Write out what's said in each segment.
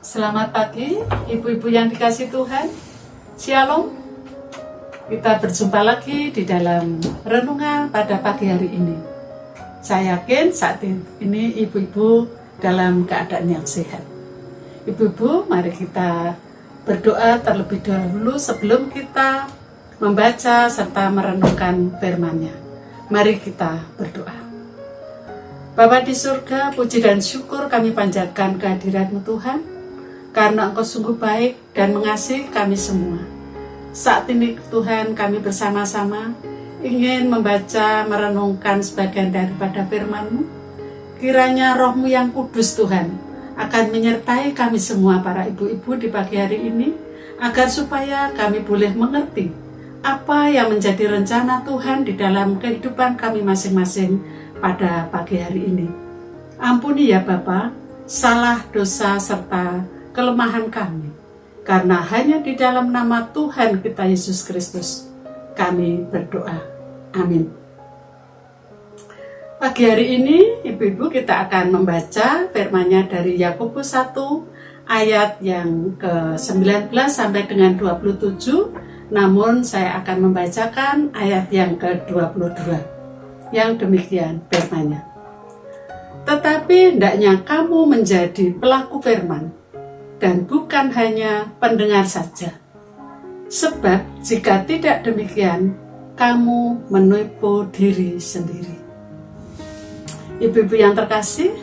Selamat pagi, ibu-ibu yang dikasih Tuhan. Shalom. Kita berjumpa lagi di dalam renungan pada pagi hari ini. Saya yakin saat ini ibu-ibu dalam keadaan yang sehat. Ibu-ibu, mari kita berdoa terlebih dahulu sebelum kita membaca serta merenungkan firman-Nya. Mari kita berdoa. Bapa di surga, puji dan syukur kami panjatkan kehadirat-Mu Tuhan, karena Engkau sungguh baik dan mengasihi kami semua. Saat ini Tuhan, kami bersama-sama ingin membaca, merenungkan sebagian daripada firman-Mu. Kiranya Roh-Mu yang kudus Tuhan akan menyertai kami semua para ibu-ibu di pagi hari ini, agar supaya kami boleh mengerti apa yang menjadi rencana Tuhan di dalam kehidupan kami masing-masing pada pagi hari ini. Ampuni ya Bapa, salah, dosa, serta kelemahan kami, karena hanya di dalam nama Tuhan kita Yesus Kristus kami berdoa. Amin. Pagi hari ini ibu-ibu kita akan membaca firman-Nya dari Yakobus 1 ayat yang ke-19 sampai dengan 27, namun saya akan membacakan ayat yang ke-22 yang demikian firman-Nya. Tetapi hendaknya kamu menjadi pelaku firman dan bukan hanya pendengar saja. Sebab jika tidak demikian, kamu menipu diri sendiri. Ibu-ibu yang terkasih,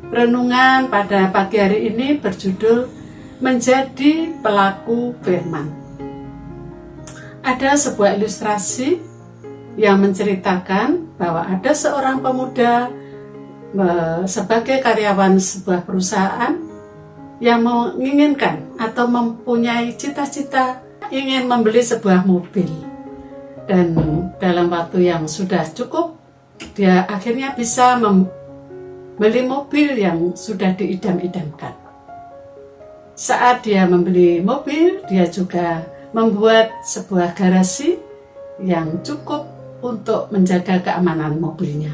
renungan pada pagi hari ini berjudul Menjadi Pelaku Firman. Ada sebuah ilustrasi yang menceritakan bahwa ada seorang pemuda sebagai karyawan sebuah perusahaan yang menginginkan atau mempunyai cita-cita ingin membeli sebuah mobil, dan dalam waktu yang sudah cukup dia akhirnya bisa membeli mobil yang sudah diidam-idamkan. Saat dia membeli mobil, dia juga membuat sebuah garasi yang cukup untuk menjaga keamanan mobilnya.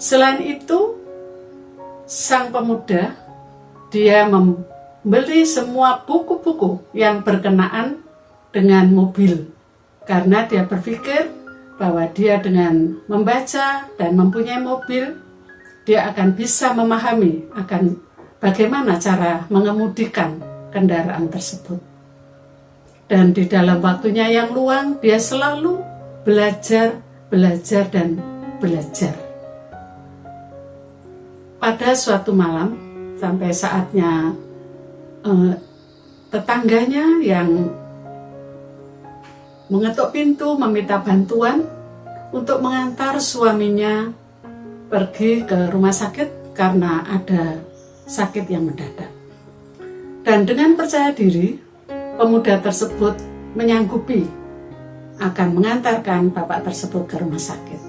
Selain itu, sang pemuda dia membeli semua buku-buku yang berkenaan dengan mobil, karena dia berpikir bahwa dia dengan membaca dan mempunyai mobil, dia akan bisa memahami akan bagaimana cara mengemudikan kendaraan tersebut. Dan di dalam waktunya yang luang, dia selalu belajar, dan belajar. Pada suatu malam, sampai saatnya tetangganya yang mengetuk pintu meminta bantuan untuk mengantar suaminya pergi ke rumah sakit karena ada sakit yang mendadak. Dan dengan percaya diri, pemuda tersebut menyanggupi akan mengantarkan bapak tersebut ke rumah sakit.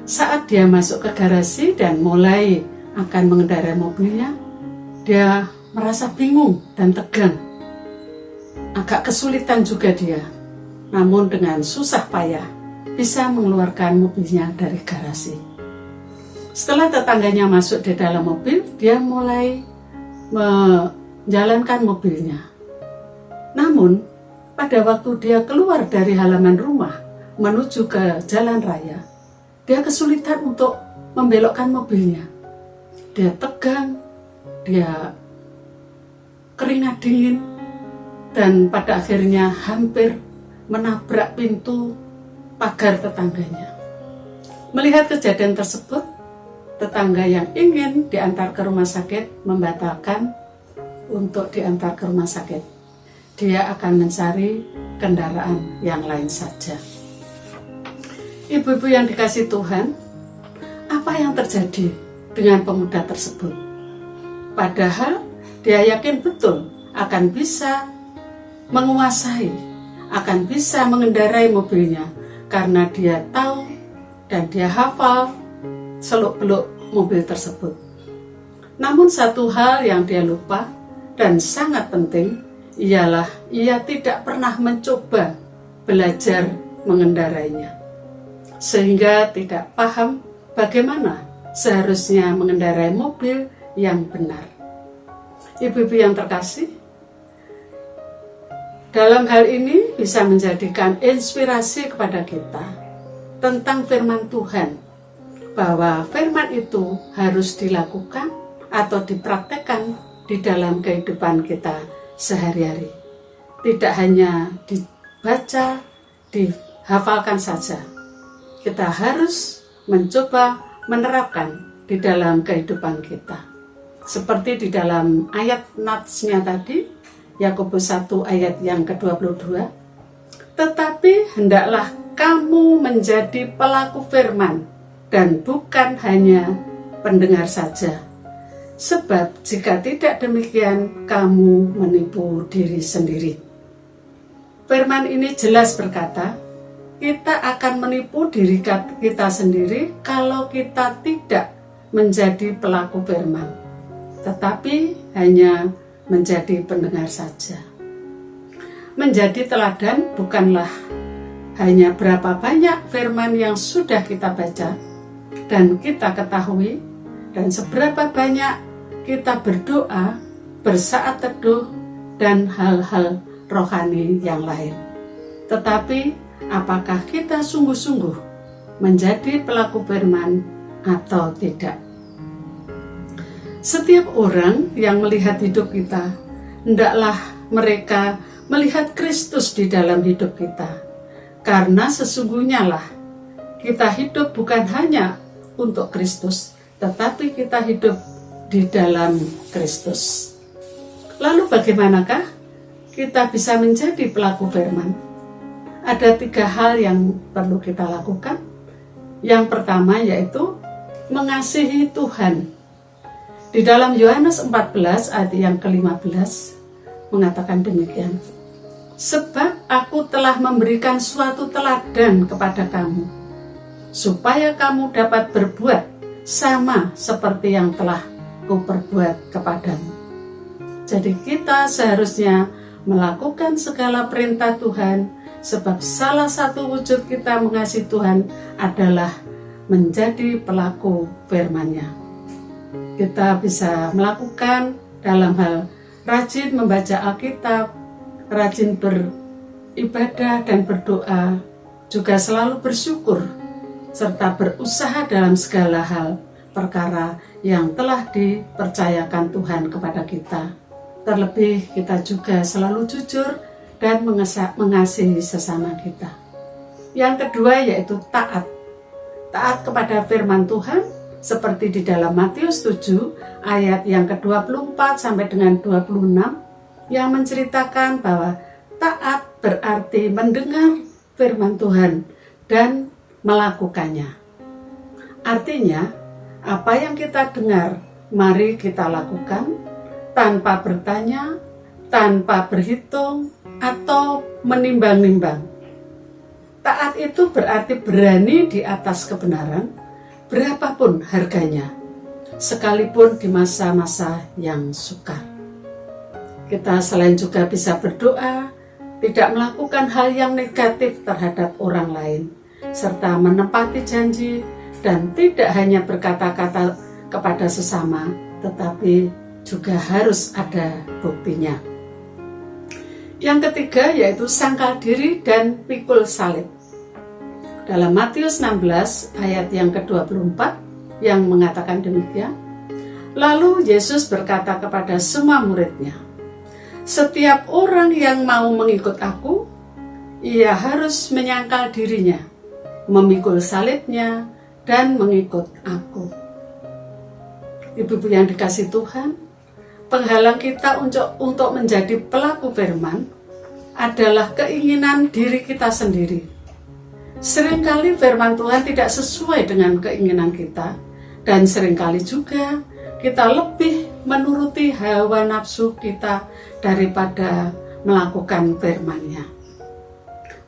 Saat dia masuk ke garasi dan mulai akan mengendarai mobilnya, dia merasa bingung dan tegang. Agak kesulitan juga dia, namun dengan susah payah bisa mengeluarkan mobilnya dari garasi. Setelah tetangganya masuk di dalam mobil, dia mulai menjalankan mobilnya. Namun pada waktu dia keluar dari halaman rumah menuju ke jalan raya, dia kesulitan untuk membelokkan mobilnya. Dia tegang, dia keringat dingin, dan pada akhirnya hampir menabrak pintu pagar tetangganya. Melihat kejadian tersebut, tetangga yang ingin diantar ke rumah sakit membatalkan untuk diantar ke rumah sakit. Dia akan mencari kendaraan yang lain saja. Ibu-ibu yang dikasih Tuhan, apa yang terjadi dengan pemuda tersebut? Padahal dia yakin betul akan bisa menguasai, akan bisa mengendarai mobilnya, karena dia tahu dan dia hafal seluk-beluk mobil tersebut. Namun satu hal yang dia lupa dan sangat penting ialah ia tidak pernah mencoba belajar mengendarainya, sehingga tidak paham bagaimana seharusnya mengendarai mobil yang benar. Ibu-ibu yang terkasih, dalam hal ini bisa menjadikan inspirasi kepada kita tentang firman Tuhan, bahwa firman itu harus dilakukan atau dipraktekkan di dalam kehidupan kita sehari-hari. Tidak hanya dibaca, dihafalkan saja. Kita harus mencoba menerapkan di dalam kehidupan kita. Seperti di dalam ayat natsnya tadi, Yakobus 1 ayat yang ke-22. Tetapi hendaklah kamu menjadi pelaku firman dan bukan hanya pendengar saja. Sebab jika tidak demikian, kamu menipu diri sendiri. Firman ini jelas berkata, kita akan menipu diri kita sendiri kalau kita tidak menjadi pelaku firman, tetapi hanya menjadi pendengar saja. Menjadi teladan bukanlah hanya berapa banyak firman yang sudah kita baca dan kita ketahui, dan seberapa banyak kita berdoa, bersaat teduh, dan hal-hal rohani yang lain. Tetapi apakah kita sungguh-sungguh menjadi pelaku firman atau tidak? Setiap orang yang melihat hidup kita, hendaklah mereka melihat Kristus di dalam hidup kita. Karena sesungguhnya lah kita hidup bukan hanya untuk Kristus, tetapi kita hidup di dalam Kristus. Lalu bagaimanakah kita bisa menjadi pelaku firman? Ada 3 hal yang perlu kita lakukan. Yang pertama yaitu mengasihi Tuhan. Di dalam Yohanes 14 ayat yang ke-15 mengatakan demikian. Sebab aku telah memberikan suatu teladan kepada kamu, supaya kamu dapat berbuat sama seperti yang telah kuperbuat kepadamu. Jadi kita seharusnya melakukan segala perintah Tuhan, sebab salah satu wujud kita mengasihi Tuhan adalah menjadi pelaku firman-Nya. Kita bisa melakukan dalam hal rajin membaca Alkitab, rajin beribadah dan berdoa, juga selalu bersyukur, serta berusaha dalam segala hal perkara yang telah dipercayakan Tuhan kepada kita. Terlebih kita juga selalu jujur dan mengasihi sesama kita. Yang kedua yaitu taat. Taat kepada firman Tuhan seperti di dalam Matius 7 ayat yang ke-24 sampai dengan 26 yang menceritakan bahwa taat berarti mendengar firman Tuhan dan melakukannya. Artinya, apa yang kita dengar, mari kita lakukan tanpa bertanya, tanpa berhitung, atau menimbang-nimbang. Taat itu berarti berani di atas kebenaran, berapapun harganya, sekalipun di masa-masa yang sukar. Kita selain juga bisa berdoa, tidak melakukan hal yang negatif terhadap orang lain, serta menepati janji, dan tidak hanya berkata-kata kepada sesama, tetapi juga harus ada buktinya. Yang ketiga yaitu sangkal diri dan pikul salib. Dalam Matius 16 ayat yang ke-24 yang mengatakan demikian. Lalu Yesus berkata kepada semua murid-Nya, setiap orang yang mau mengikut aku, ia harus menyangkal dirinya, memikul salibnya, dan mengikut aku. Ibu-ibu yang dikasihi Tuhan, penghalang kita untuk menjadi pelaku firman adalah keinginan diri kita sendiri. Seringkali firman Tuhan tidak sesuai dengan keinginan kita, dan seringkali juga kita lebih menuruti hawa nafsu kita daripada melakukan firman-Nya.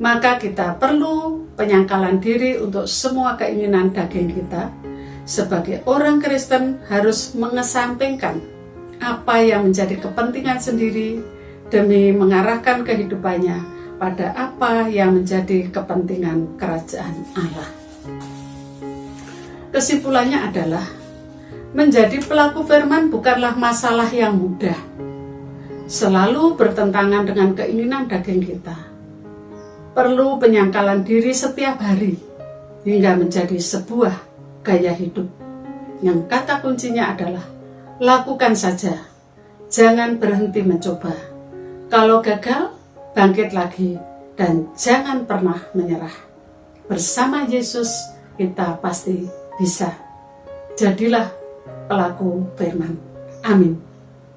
Maka kita perlu penyangkalan diri untuk semua keinginan daging kita. Sebagai orang Kristen harus mengesampingkan apa yang menjadi kepentingan sendiri demi mengarahkan kehidupannya pada apa yang menjadi kepentingan kerajaan Allah. Kesimpulannya adalah Menjadi pelaku firman bukanlah masalah yang mudah. Selalu bertentangan dengan keinginan daging kita. Perlu penyangkalan diri setiap hari hingga menjadi sebuah gaya hidup. Yang kata kuncinya adalah lakukan saja. Jangan berhenti mencoba. Kalau gagal, bangkit lagi dan jangan pernah menyerah. Bersama Yesus kita pasti bisa. Jadilah pelaku firman. Amin.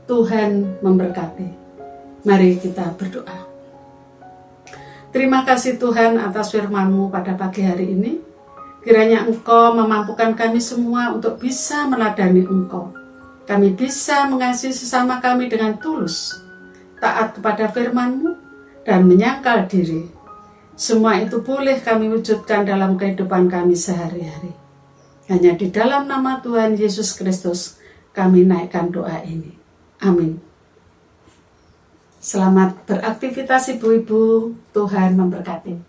Tuhan memberkati. Mari kita berdoa. Terima kasih Tuhan atas firman-Mu pada pagi hari ini. Kiranya Engkau memampukan kami semua untuk bisa meladani Engkau. Kami bisa mengasihi sesama kami dengan tulus, taat kepada firman-Mu, dan menyangkal diri. Semua itu boleh kami wujudkan dalam kehidupan kami sehari-hari. Hanya di dalam nama Tuhan Yesus Kristus kami naikkan doa ini. Amin. Selamat beraktivitas ibu-ibu. Tuhan memberkati.